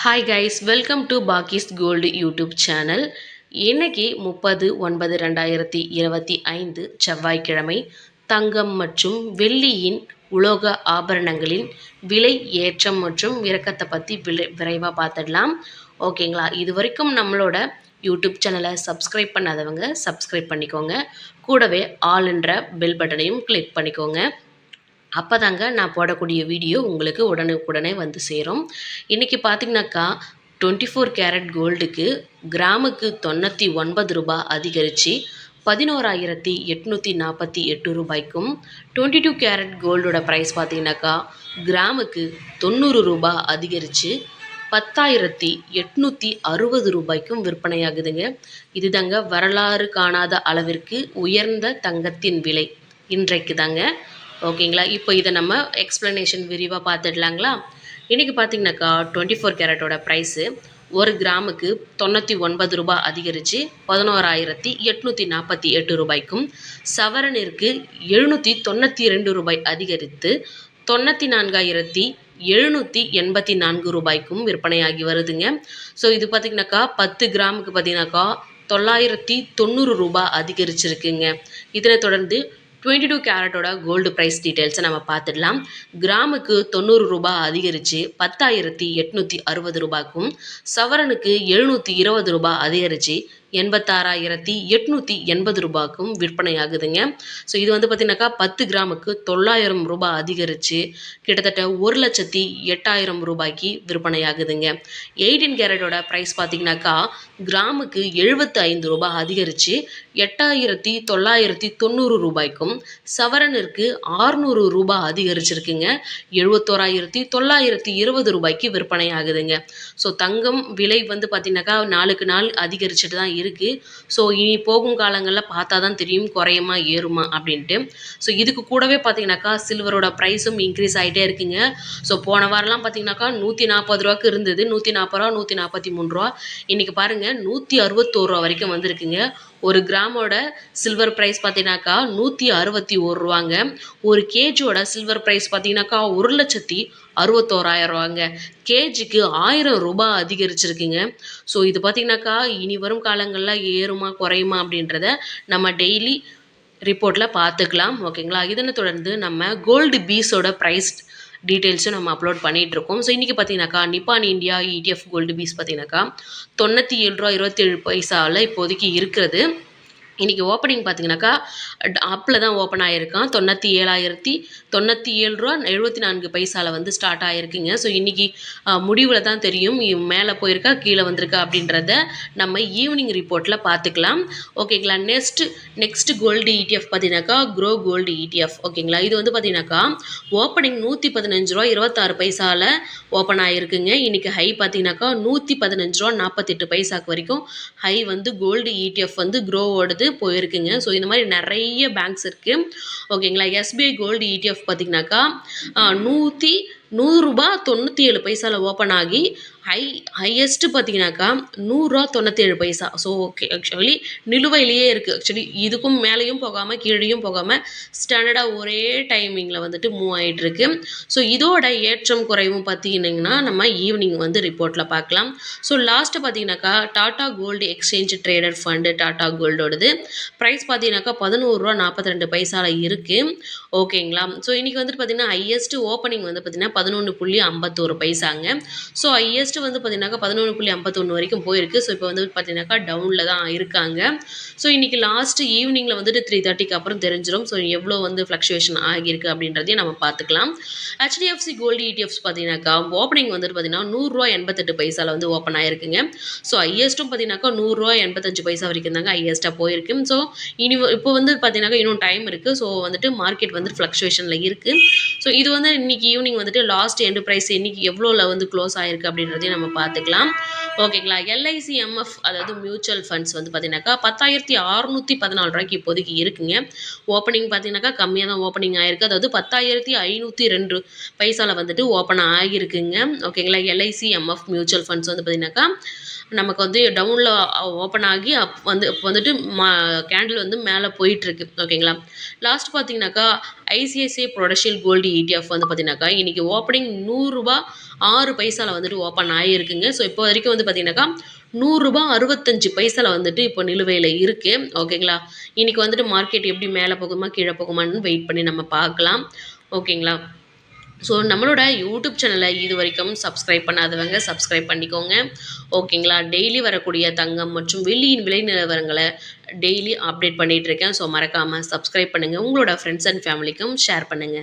Hi guys, welcome to பாக்கிஸ் gold YouTube channel. இன்னைக்கு 30/9/2025 செவ்வாய்க்கிழமை. தங்கம் மற்றும் வெள்ளியின் உலோக ஆபரணங்களின் விலை ஏற்றம் மற்றும் இறக்கத்தை பற்றி விரைவாக பார்த்துடலாம். ஓகேங்களா? இது வரைக்கும் நம்மளோட யூடியூப் சேனலை சப்ஸ்கிரைப் பண்ணாதவங்க சப்ஸ்கிரைப் பண்ணிக்கோங்க. கூடவே ஆல் என்ற பெல் பட்டனையும் கிளிக் பண்ணிக்கோங்க. அப்போ தாங்க நான் போடக்கூடிய வீடியோ உங்களுக்கு உடனுக்குடனே வந்து சேரும். இன்றைக்கி பார்த்திங்கனாக்கா 24 கேரட் கோல்டுக்கு கிராமுக்கு 99 ரூபாய் அதிகரித்து 11,848 ரூபாய்க்கும், 22 கேரட் கோல்டோட ப்ரைஸ் பார்த்திங்கனாக்கா கிராமுக்கு 90 ரூபாய் அதிகரித்து 10,860 ரூபாய்க்கும் விற்பனையாகுதுங்க. இது தாங்க வரலாறு காணாத அளவிற்கு உயர்ந்த தங்கத்தின் விலை இன்றைக்கு தாங்க. ஓகேங்களா? இப்போ இதை நம்ம எக்ஸ்ப்ளனேஷன் விரிவாக பார்த்துடலாங்களா? இன்றைக்கி பார்த்திங்கனாக்கா 24 கேரட்டோட ப்ரைஸு ஒரு கிராமுக்கு 99 ரூபாய் அதிகரித்து 11,848 ரூபாய்க்கும், சவரனிற்கு 792 ரூபாய் அதிகரித்து 94,784 ரூபாய்க்கும் விற்பனையாகி வருதுங்க. ஸோ இது பார்த்திங்கனாக்கா 10 கிராமுக்கு பார்த்திங்கனாக்கா 990 ரூபாய் அதிகரிச்சிருக்குங்க. இதனை தொடர்ந்து 22 கேரட்டோட கோல்டு ப்ரைஸ் டீட்டெயில்ஸை நம்ம பார்த்துடலாம். கிராமுக்கு 90 ரூபாய் அதிகரித்து 10,860 ரூபாய்க்கும், சவரனுக்கு 720 ரூபாய் அதிகரித்து 86,880 ரூபாய்க்கும் விற்பனையாகுதுங்க. ஸோ இது வந்து பார்த்திங்கனாக்கா 10 கிராமுக்கு 900 ரூபாய் அதிகரித்து கிட்டத்தட்ட 1,08,000 ரூபாய்க்கு விற்பனையாகுதுங்க. 18 கேரட்டோட ப்ரைஸ் பார்த்திங்கனாக்கா கிராமுக்கு 75 ரூபாய் அதிகரித்து 8,990 ரூபாய்க்கும், சவரனிற்கு 600 ரூபாய் அதிகரிச்சிருக்குங்க. 71,920 ரூபாய்க்கு விற்பனை ஆகுதுங்க. ஸோ தங்கம் விலை வந்து பார்த்திங்கனாக்கா நாளுக்கு நாள் அதிகரிச்சுட்டு தான் இருக்குது. ஸோ இனி போகும் காலங்களில் பார்த்தா தான் தெரியும் குறையுமா ஏறுமா அப்படின்ட்டு. ஸோ இதுக்கு கூடவே பார்த்திங்கனாக்கா சில்வரோட ப்ரைஸும் இன்க்ரீஸ் ஆகிட்டே இருக்குங்க. ஸோ போன வாரம்லாம் பார்த்திங்கனாக்கா 140 ரூபாய்க்கு இருந்தது, 140 ரூபா, 143 ரூபா. இன்றைக்கி பாருங்கள் 161 ரூபா வரைக்கும் வந்திருக்குங்க. ஒரு கிராமோட சில்வர் ப்ரைஸ் பார்த்தீங்கன்னாக்கா 161 ரூபாங்க. ஒரு கேஜியோட சில்வர் ப்ரைஸ் பார்த்தீங்கன்னாக்கா 1,61,000 ரூபாங்க. கேஜிக்கு 1000 ரூபாய் அதிகரிச்சிருக்குங்க. ஸோ இது பார்த்தீங்கன்னாக்கா இனி வரும் காலங்களில் ஏறுமா குறையுமா அப்படின்றத நம்ம டெய்லி ரிப்போர்ட்டில் பார்த்துக்கலாம். ஓகேங்களா? இதனை தொடர்ந்து நம்ம கோல்டு பீஸோட ப்ரைஸ் டீட்டெயில்ஸும் நம்ம அப்லோட் பண்ணிகிட்ருக்கோம். ஸோ இன்றைக்கி பார்த்தீங்கன்னாக்கா Nippon India ETF gold BeES பார்த்தீங்கன்னாக்கா 97 ரூபா 27 பைசாவில் இப்போதைக்கு இருக்கிறது. இன்றைக்கி ஓப்பனிங் பார்த்தீங்கன்னாக்கா அப்பில் தான் ஓப்பன் ஆகிருக்கான். 97,097 ரூபா 74 பைசாவில் வந்து ஸ்டார்ட் ஆகிருக்குங்க. ஸோ இன்றைக்கி முடிவில் தான் தெரியும் மேலே போயிருக்கா கீழே வந்திருக்கா அப்படின்றத நம்ம ஈவினிங் ரிப்போர்ட்டில் பார்த்துக்கலாம். ஓகேங்களா? நெக்ஸ்ட் கோல்டு ETF பார்த்தீங்கன்னாக்கா க்ரோ கோல்டு ETF. ஓகேங்களா? இது வந்து பார்த்தீங்கன்னாக்கா ஓப்பனிங் 115 ரூபா 26 பைசாவில் ஓப்பன் ஆகிருக்குங்க. இன்றைக்கி ஹை பார்த்தீங்கன்னாக்கா 115 ரூபா 48 பைசாக்கு வரைக்கும் ஹை வந்து கோல்டு ETF வந்து க்ரோவோடது போயிருக்குங்க. ஸோ இந்த மாதிரி நிறைய பேங்க்ஸ் இருக்குது. ஓகேங்களா? SBI கோல்டு ETF பார்த்திங்கனாக்கா 100 ரூபா 97 பைசாவில் ஓப்பன் ஆகி ஹையஸ்ட்டு பார்த்தீங்கன்னாக்கா 100 ரூபா 97 பைசா. ஸோ ஓகே, ஆக்சுவலி நிலுவையிலேயே இருக்குது. ஆக்சுவலி இதுக்கும் மேலேயும் போகாமல் கீழேயும் போகாமல் ஸ்டாண்டர்டாக ஒரே டைமிங்கில் வந்துட்டு மூவ் ஆகிட்டுருக்கு. ஸோ இதோட ஏற்றம் குறைவும் பார்த்தீங்கன்னா நம்ம ஈவினிங் வந்து ரிப்போர்ட்டில் பார்க்கலாம். ஸோ லாஸ்ட்டு பார்த்தீங்கன்னாக்கா Tata gold exchange traded fund Tata கோல்டோடது ப்ரைஸ் பார்த்தீங்கன்னாக்கா 11 ரூபா 42 பைசாவில் இருக்குது. ஓகேங்களா? ஸோ இன்றைக்கி வந்துட்டு பார்த்திங்கன்னா ஹையஸ்ட்டு ஓப்பனிங் வந்து பார்த்திங்கன்னா 11.51 பைசாங்க. ஸோ ஹையஸ்ட் வந்து பார்த்தீங்கன்னாக்கா 11.51 வரைக்கும் போயிருக்கு. ஸோ இப்போ வந்து பார்த்தீங்கன்னாக்கா டவுனில் தான் இருக்காங்க. ஸோ இன்றைக்கி லாஸ்ட்டு ஈவினிங்கில் வந்துட்டு 3:30க்கு அப்புறம் தெரிஞ்சிடும். ஸோ எவ்வளோ வந்து ஃப்ளக்சுவேஷன் ஆகியிருக்கு அப்படின்றதையும் நம்ம பார்த்துக்கலாம். HDFC கோல்டு ETFs பார்த்தீங்கன்னாக்கா ஓப்பனிங் வந்துட்டு பார்த்தீங்கன்னா 100 ரூபா 88 பைசாவில் வந்து ஓப்பன் ஆகிருக்குங்க. ஸோ ஹையஸ்ட்டும் பார்த்தீங்கன்னாக்கா 100 ரூபா 85 பைசா வரைக்கும் தாங்க ஹையஸ்ட்டாக போயிருக்கு. ஸோ இப்போ வந்து பார்த்தீங்கன்னாக்கா இன்னும் டைம் இருக்குது. ஸோ வந்துட்டு மார்க்கெட் வந்து ஃப்ளக்சுவேஷனில் இருக்குது. ஸோ இது வந்து இன்றைக்கி ஈவினிங் வந்துட்டு லாஸ்ட் எண்டு ப்ரைஸ் இன்றைக்கி எவ்வளோவில் வந்து க்ளோஸ் ஆகிருக்கு அப்படின்றது நம்ம பார்த்துக்கலாம். ஓகேங்களா? LIC MF அதாவது மியூச்சுவல் ஃபண்ட்ஸ் வந்து பார்த்தீங்கன்னாக்கா 10,614 ரூபாய்க்கு இப்போதைக்கு இருக்குங்க. ஓப்பனிங் பார்த்தீங்கன்னாக்கா கம்மியாக தான் ஓப்பனிங் ஆகிருக்கு. அதாவது 10,502 பைசாவில் வந்துட்டு ஓப்பன் ஆகியிருக்குங்க. ஓகேங்களா? LIC MF மியூச்சுவல் ஃபண்ட்ஸ் வந்து பார்த்தீங்கன்னாக்கா நமக்கு வந்து டவுனில் ஓப்பன் ஆகி இப்போ வந்துட்டு கேண்டில் வந்து மேலே போயிட்டுருக்கு. ஓகேங்களா? லாஸ்ட் பார்த்தீங்கன்னாக்கா ஐசிஐசிஐ ப்ரொடென்ஷியல் கோல்டு ETF வந்து பார்த்தீங்கன்னாக்கா, இன்னைக்கு ஓப்பனிங் ரூ. 100 6 பைசால வந்துட்டு ஓப்பன் ஆகியிருக்குங்க. ஸோ இப்போ வரைக்கும் வந்து பார்த்தீங்கன்னாக்கா, ரூ. 165 வந்துட்டு இப்போ நிலுவையில் இருக்கு. ஓகேங்களா. இன்னைக்கு வந்துட்டு மார்க்கெட் எப்படி மேலே போகுமா கீழே போகுமான்னு வெயிட் பண்ணி நம்ம பார்க்கலாம். ஓகேங்களா. ஸோ நம்மளோட யூடியூப் சேனலை இது வரைக்கும் சப்ஸ்கிரைப் பண்ணாதவங்க சப்ஸ்கிரைப் பண்ணிக்கோங்க. ஓகேங்களா. டெய்லி வரக்கூடிய தங்கம் மற்றும் வெள்ளியின் விலை நிலவரங்களை டெய்லி அப்டேட் பண்ணிட்டு இருக்கேன். ஸோ மறக்காமல் சப்ஸ்கிரைப் பண்ணுங்கள். உங்களோட ஃப்ரெண்ட்ஸ் அண்ட் ஃபேமிலிக்கும் ஷேர் பண்ணுங்கள்.